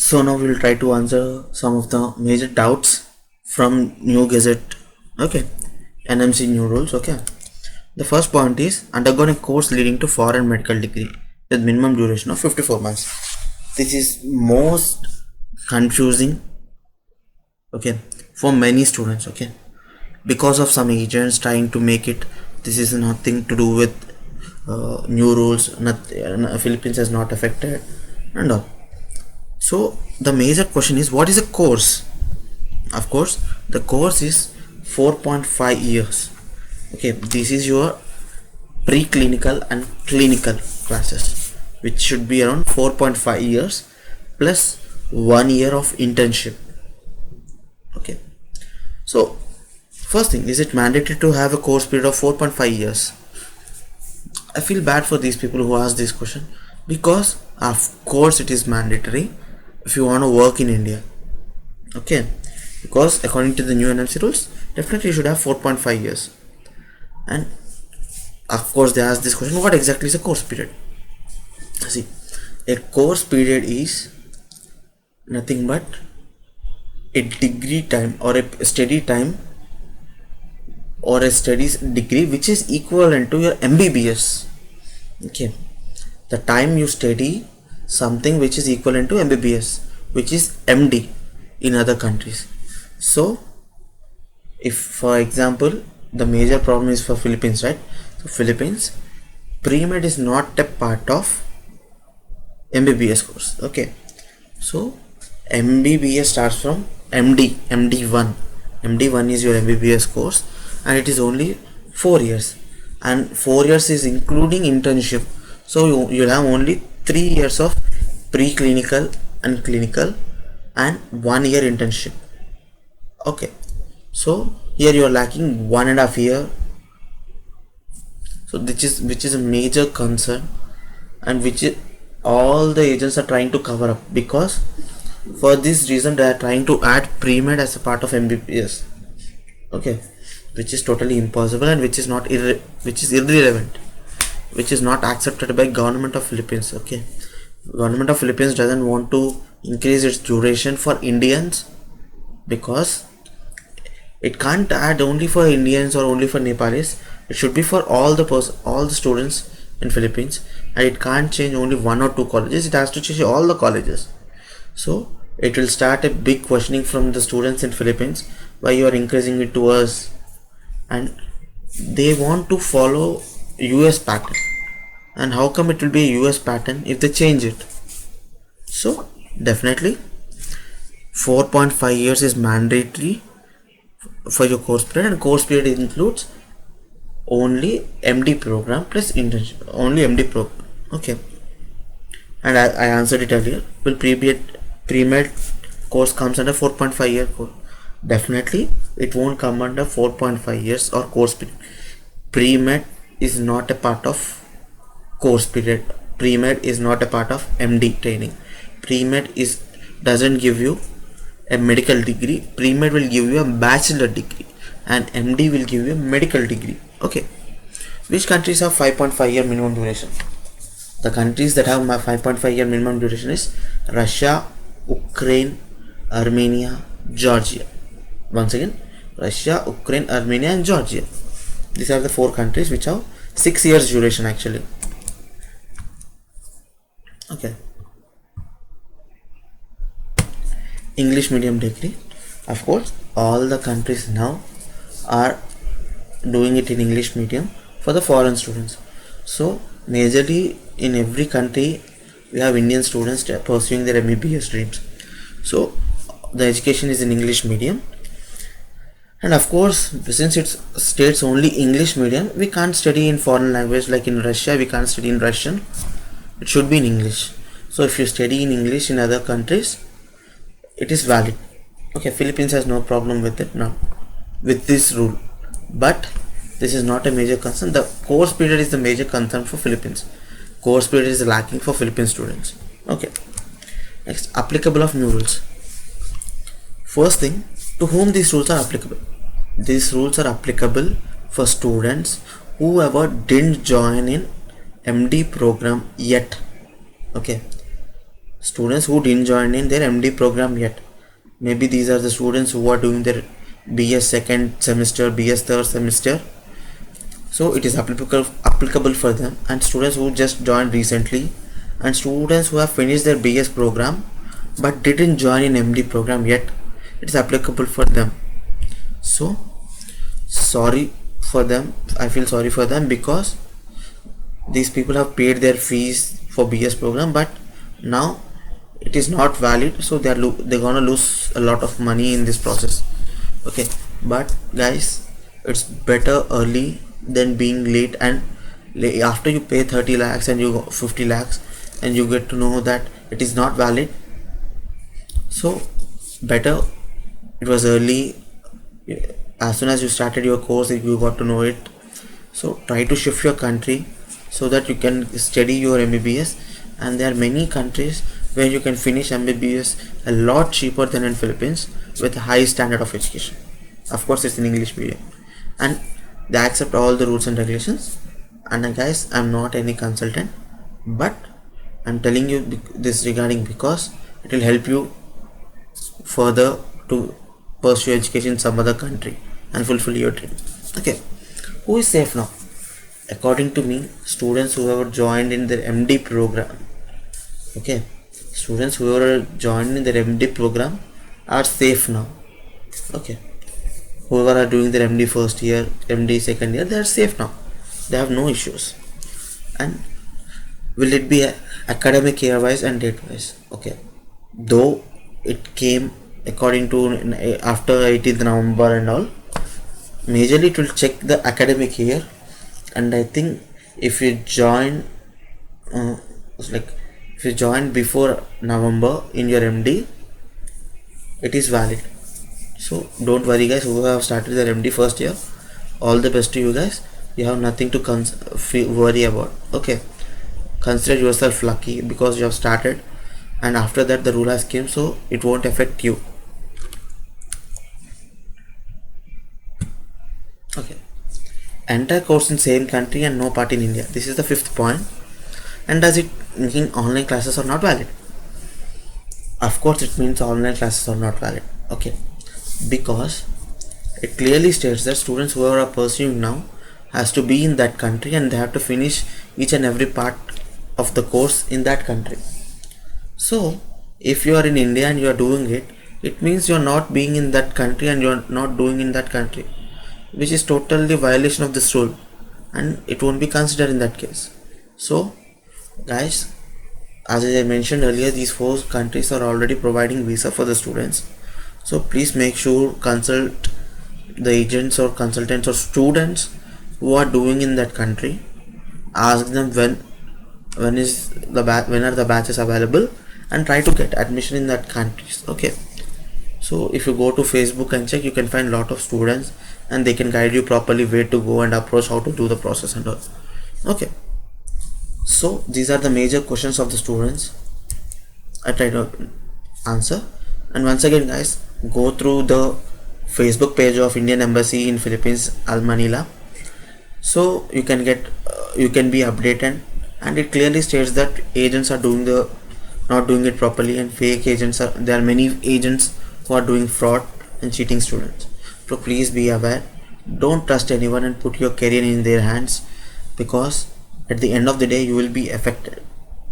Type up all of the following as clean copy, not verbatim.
So now we will try to answer some of the major doubts from new gazette. Okay, NMC new rules. Okay, the first point is undergone a course leading to foreign medical degree with minimum duration of 54 months. This is most confusing, okay, for many students. Okay, because of some agents trying to make it this is nothing to do with new rules, Philippines has not affected and all. So the major question is, what is a course? Of course, the course is 4.5 years. Okay, this is your preclinical and clinical classes, which should be around 4.5 years plus 1 year of internship. Okay, so first thing, is it mandatory to have a course period of 4.5 years? I feel bad for these people who ask this question, because of course it is mandatory if you want to work in India. Okay, because according to the new NMC rules, definitely you should have 4.5 years. And of course they ask this question, what exactly is a course period? See, a course period is nothing but a degree time or a study time or a studies degree which is equivalent to your MBBS. Okay, the time you study something which is equivalent to MBBS, which is MD in other countries. So if, for example, the major problem is for Philippines, right? So Philippines, pre-med is not a part of MBBS course. Okay, so MBBS starts from MD1. MD1 is your MBBS course, and it is only 4 years, and 4 years is including internship. So you'll have only 3 years of preclinical and clinical and 1 year internship. Okay, so here you are lacking 1.5 year. So which is a major concern, and which is all the agents are trying to cover up, because for this reason they are trying to add pre-med as a part of MBBS. Okay, which is totally impossible, and which is not which is irrelevant, which is not accepted by government of Philippines. Okay, government of Philippines doesn't want to increase its duration for Indians, because it can't add only for Indians or only for Nepalis. It should be for all the students in Philippines, and it can't change only 1 or 2 colleges. It has to change all the colleges. So it will start a big questioning from the students in Philippines, why you are increasing it to us, and they want to follow US pattern. And how come it will be a US pattern if they change it? So definitely 4.5 years is mandatory for your course period, and course period includes only MD program plus internship, only MD program. Okay, and I answered it earlier. Will pre-med course comes under 4.5 year course? Definitely it won't come under 4.5 years or course period. Pre-med is not a part of course period. Pre-med is not a part of MD training. Pre-med doesn't give you a medical degree. Pre-med will give you a bachelor degree, and MD will give you a medical degree. Okay, which countries have 5.5 year minimum duration? The countries that have 5.5 year minimum duration is Russia, Ukraine, Armenia, Georgia. Once again, Russia, Ukraine, Armenia and Georgia. These are the 4 countries which have 6 years duration actually. Okay, English medium degree. Of course, all the countries now are doing it in English medium for the foreign students. So majorly in every country we have Indian students pursuing their MBBS dreams. So the education is in English medium, and of course, since it states only English medium, we can't study in foreign language. Like in Russia, we can't study in Russian. It should be in English. So if you study in English in other countries, it is valid. Okay, Philippines has no problem with it now, with this rule. But this is not a major concern. The course period is the major concern for Philippines. Course period is lacking for Philippine students. Okay, next, applicable of new rules. First thing, to whom these rules are applicable? These rules are applicable for students whoever didn't join in MD program yet. Okay, students who didn't join in their MD program yet. Maybe these are the students who are doing their BS second semester, BS third semester. So it is applicable for them, and students who just joined recently, and students who have finished their BS program but didn't join in MD program yet. It is applicable for them. So sorry for them. I feel sorry for them because these people have paid their fees for BS program, but now it is not valid, so they're gonna lose a lot of money in this process. Okay, but guys, it's better early than being late, and after you pay 30 lakhs and you go 50 lakhs and you get to know that it is not valid. So better it was early. As soon as you started your course, you got to know it. So try to shift your country so that you can study your MBBS, and there are many countries where you can finish MBBS a lot cheaper than in Philippines with a high standard of education. Of course, it's in English medium, and they accept all the rules and regulations. And guys, I'm not any consultant, but I'm telling you this regarding because it will help you further to pursue education in some other country and fulfill your dream. Okay, who is safe now? According to me, students who have joined in their MD program. Okay, students who are joined in their MD program are safe now. Okay, whoever are doing their MD first year, MD second year, they are safe now. They have no issues. And will it be academic year wise and date wise? Okay, though it came according to after 18th November and all, majorly it will check the academic year. And I think if you join if you join before November in your MD, it is valid. So don't worry guys, who have started their MD first year, all the best to you guys. You have nothing to worry about. Okay, consider yourself lucky because you have started, and after that the rule has came, so it won't affect you. Okay, entire course in same country and no part in India. This is the fifth point. And does it mean online classes are not valid? Of course it means online classes are not valid. Okay, because it clearly states that students who are pursuing now has to be in that country, and they have to finish each and every part of the course in that country. So if you are in India and you are doing it, it means you are not being in that country and you are not doing in that country, which is totally violation of this rule, and it won't be considered in that case. So guys, as I mentioned earlier, these 4 countries are already providing visa for the students. So please make sure consult the agents or consultants or students who are doing in that country. Ask them when are the batches available, and try to get admission in that countries. Okay, so if you go to Facebook and check, you can find a lot of students, and they can guide you properly where to go and approach, how to do the process and all. Okay, so these are the major questions of the students I try to answer. And once again guys, go through the Facebook page of Indian Embassy in Philippines, Al Manila, so you can get you can be updated, and it clearly states that agents are not doing it properly, and fake agents there are many agents who are doing fraud and cheating students. So please be aware, don't trust anyone and put your career in their hands, because at the end of the day you will be affected.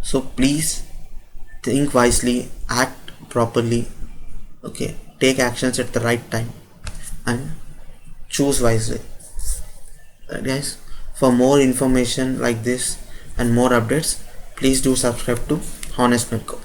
So please think wisely, act properly. Okay, take actions at the right time and choose wisely. Guys, for more information like this and more updates, please do subscribe to Honest Medco.